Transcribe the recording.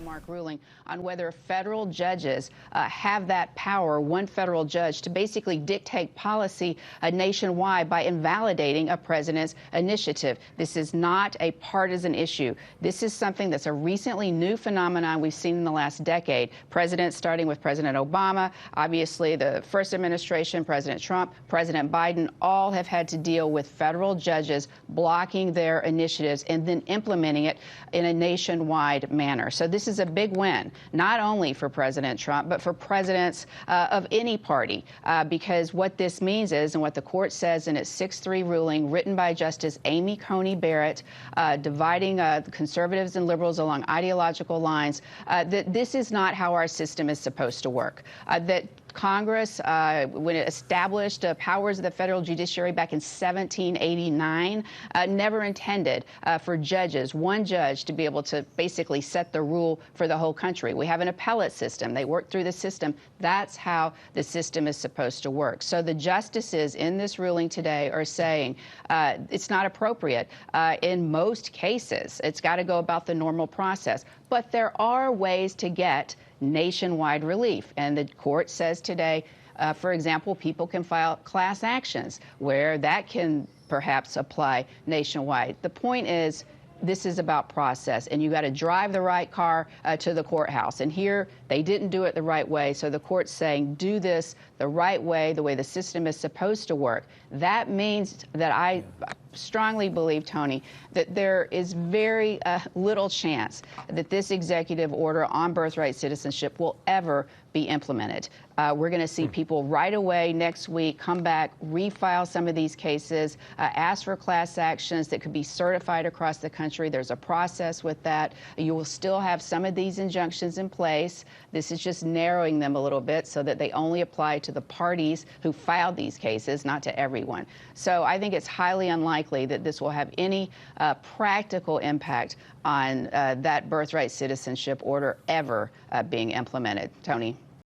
landmark ruling on whether federal judges have that power, one federal judge, to basically dictate policy nationwide by invalidating a president's initiative. This is not a partisan issue. This is something that's a recently new phenomenon we've seen in the last decade. Presidents, starting with President Obama, obviously the first administration, President Trump, President Biden, all have had to deal with federal judges blocking their initiatives and then implementing it in a nationwide manner. So this is a big win, not only for President Trump, but for presidents of any party, because what this means is, and what the court says in its 6-3 ruling written by Justice Amy Coney Barrett, dividing conservatives and liberals along ideological lines, that this is not how our system is supposed to work, that Congress, when it established powers of the federal judiciary back in 1789, never intended for judges, one judge, to be able to basically set the rule for the whole country. We have an appellate system. They work through the system. That's how the system is supposed to work. So the justices in this ruling today are saying it's not appropriate in most cases. It's got to go about the normal process. But there are ways to get nationwide relief. And the court says today, for example, people can file class actions where that can perhaps apply nationwide. The point is, this is about process, and you got to drive the right car to the courthouse. And here, they didn't do it the right way. So the court's saying, do this the right way, the way the system is supposed to work. That means that I strongly believe, Tony, that there is very little chance that this executive order on birthright citizenship will ever be implemented. We're going to see people right away next week come back, refile some of these cases, ask for class actions that could be certified across the country. There's a process with that. You will still have some of these injunctions in place. This is just narrowing them a little bit so that they only apply to the parties who filed these cases, not to everyone. So I think it's highly unlikely that this will have any practical impact on that birthright citizenship order ever being implemented. Tony?